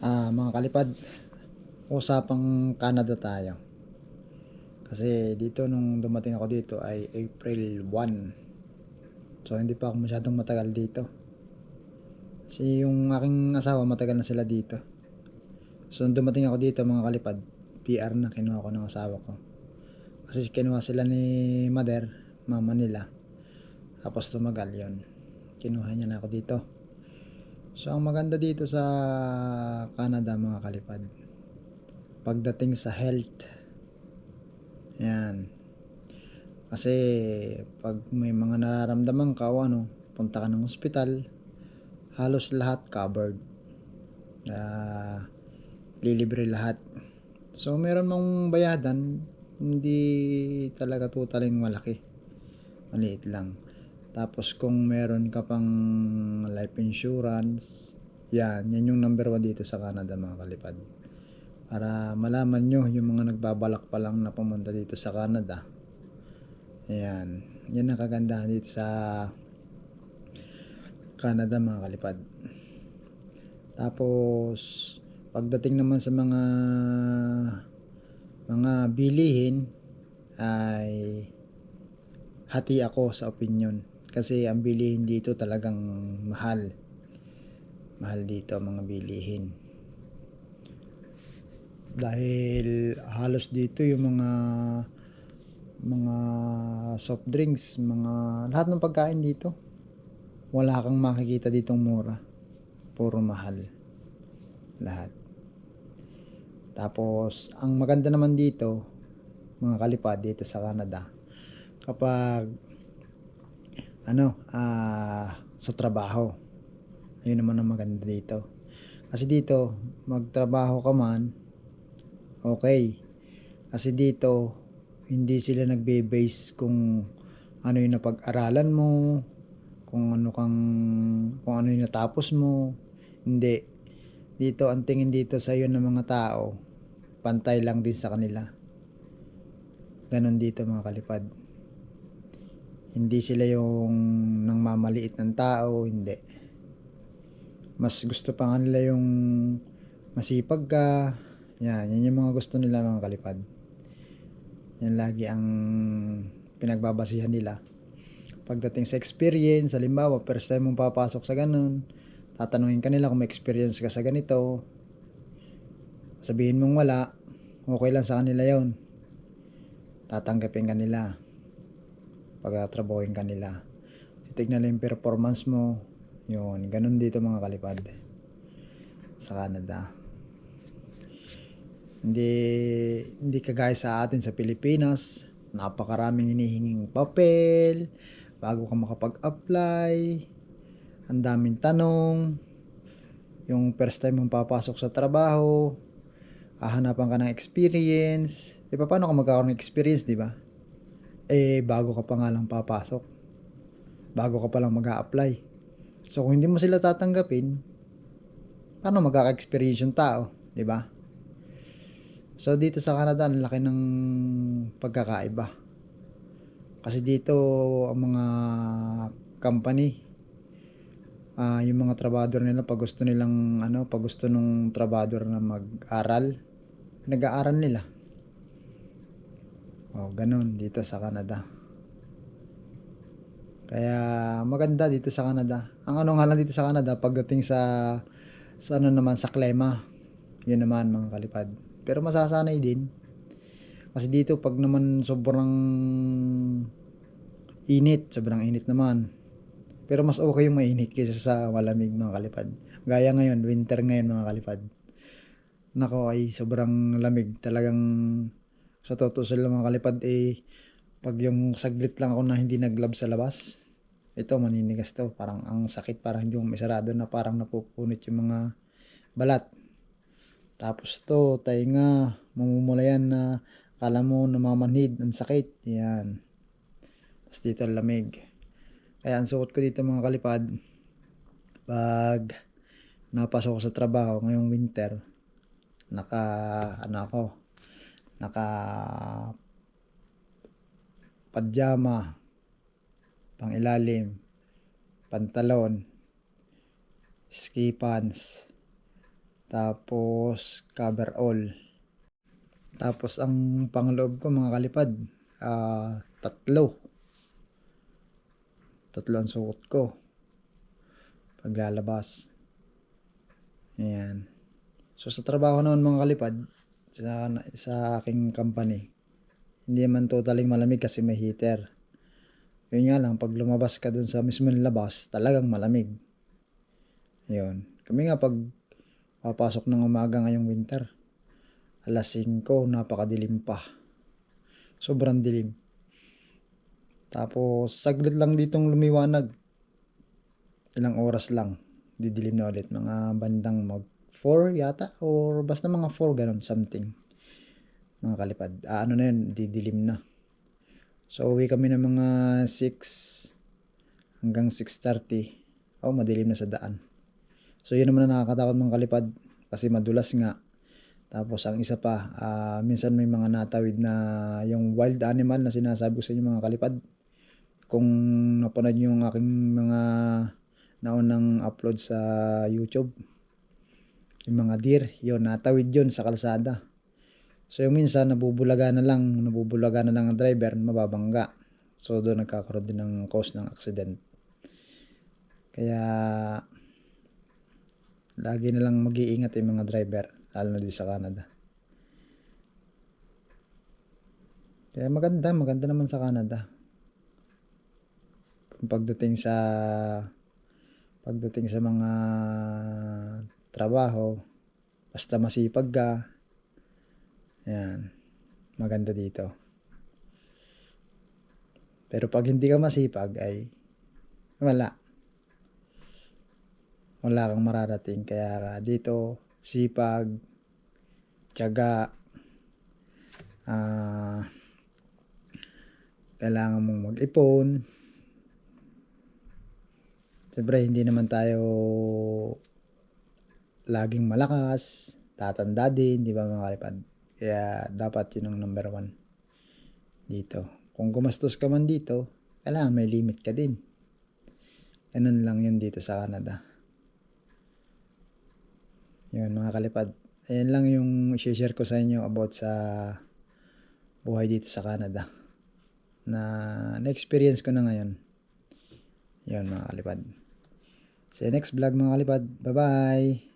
Mga kalipad, usapang Canada tayo. Kasi dito nung dumating ako dito ay April 1. So hindi pa ako masyadong matagal dito. Kasi yung aking asawa matagal na sila dito. So nung dumating ako dito mga kalipad, PR na kinuha ko ng asawa ko. Kasi kinuha sila ni mother, mama nila. Tapos tumagal yon. Kinuha niya na ako dito. So ang maganda dito sa Canada mga kalipad, pagdating sa health, yan. Kasi pag may mga nararamdaman ka o ano, punta ka ng ospital, halos lahat covered. Lilibre lahat. So meron mong bayadan, hindi talaga totaling malaki. Maliit lang. Tapos kung meron ka pang life insurance, yan yung number 1 dito sa Canada mga kalipad. Para malaman nyo yung mga nagbabalak pa lang na pumunta dito sa Canada. Ayan. Yan ang kagandahan dito sa Canada mga kalipad. Tapos pagdating naman sa mga bilihin ay hati ako sa opinion. Kasi ang bilihin dito talagang mahal. Mahal dito ang mga bilihin. Dahil halos dito yung mga soft drinks, lahat ng pagkain dito, wala kang makikita ditong mura. Puro mahal. Lahat. Tapos, ang maganda naman dito, mga kalipad dito sa Canada, kapag sa trabaho, ayun naman ang maganda dito. Kasi dito, magtrabaho ka man, okay. Kasi dito, hindi sila nagbe-base kung ano yung napag-aralan mo, kung ano yung natapos mo. Hindi. Dito, ang tingin dito sa iyo ng mga tao, pantay lang din sa kanila. Ganon dito mga kalipad. Hindi sila yung nangmamaliit ng tao, hindi. Mas gusto pa nga nila yung masipag ka. Yan yung mga gusto nila mga kalipad. Yan lagi ang pinagbabasihan nila. Pagdating sa experience, halimbawa, first time mong papasok sa ganun, tatanungin ka nila kung may experience ka sa ganito. Sabihin mong wala, okay lang sa kanila yon. Tatanggapin ka nila. Pagtatrabahuin ka nila. Titignan nila yung performance mo. Yun, ganun dito mga kalipad. Sa Canada. Hindi kagaya sa atin sa Pilipinas. Napakaraming hinihinging papel bago ka makapag-apply. Ang daming tanong. Yung first time mong papasok sa trabaho, hahanapan ka ng experience. Paano ka magkakaroon ng experience, di ba? Bago ka pa nga lang papasok. Bago ka pa lang mag-a-apply. So, kung hindi mo sila tatanggapin, paano magkaka-experience yung tao, di ba? So, dito sa Canada, ang laki ng pagkakaiba. Kasi dito, ang mga company, yung mga trabador nila, pag gusto nung trabador na mag-aral, nag-aaral nila. Ganun dito sa Canada. Kaya maganda dito sa Canada. Ang ano nga lang dito sa Canada, pagdating sa klima, yun naman mga kalipad. Pero masasanay din. Kasi dito pag naman sobrang init naman. Pero mas okay yung mainit kaysa sa malamig mga kalipad. Gaya ngayon, winter ngayon mga kalipad. Nako ay sobrang lamig. Talagang sa totoo sila mga kalipad pag yung saglit lang ako na hindi nag-glove sa labas, ito maninigas to. Parang ang sakit, parang hindi mo maisarado na parang napupunit yung mga balat. Tapos to, tainga, mamumulayan na kala mo namamanhid, ang sakit. Yan. Tapos dito lamig. Kaya ang suot ko dito mga kalipad, pag napasok ko sa trabaho ngayong winter, naka pajama, pang ilalim, pantalon, ski pants, tapos coverall. Tapos ang pangloob ko mga kalipad, tatlo ang suot ko paglalabas. Ayan. So sa trabaho naman mga kalipad, sa aking company, hindi man totaling malamig kasi may heater. Yun nga lang, pag lumabas ka dun sa mismong labas, talagang malamig. Yun. Kami nga pag papasok ng umaga ngayong winter, alas 5, napakadilim pa. Sobrang dilim. Tapos saglit lang ditong lumiwanag. Ilang oras lang, didilim na ulit. Mga bandang mag 4 yata, or basta mga 4 ganun, something. Mga kalipad. Ano na yun, didilim na. So uwi kami ng mga 6 hanggang 6:30. Madilim na sa daan. So yun naman na nakakatakot mga kalipad kasi madulas nga. Tapos ang isa pa, minsan may mga natawid na yung wild animal na sinasabi ko sa inyo mga kalipad. Kung napanood nyo yung aking mga naunang upload sa YouTube, yung mga deer, yun, natawid yun sa kalsada. So yung minsan nabubulaga na lang ang driver, mababangga. So doon nagkakaroon din ng cause ng accident. Kaya lagi na lang mag-iingat yung mga driver, lalo na dito sa Canada. Kaya maganda naman sa Canada. Kung pagdating sa mga trabaho, basta masipag ka, yan, maganda dito. Pero pag hindi ka masipag ay wala kang mararating. Kaya dito, sipag, tiyaga, kailangan mong mag-ipon. Siyempre, hindi naman tayo laging malakas, tatanda din, di ba mga kalipad? Kaya dapat yun ang number 1 dito. Kung gumastos ka man dito, kailangan may limit ka din. Ganun lang yun dito sa Canada. Yun mga kalipad. Ayan lang yung i-share ko sa inyo about sa buhay dito sa Canada na na-experience ko na ngayon. Yun mga kalipad. See you next vlog mga kalipad. Bye bye!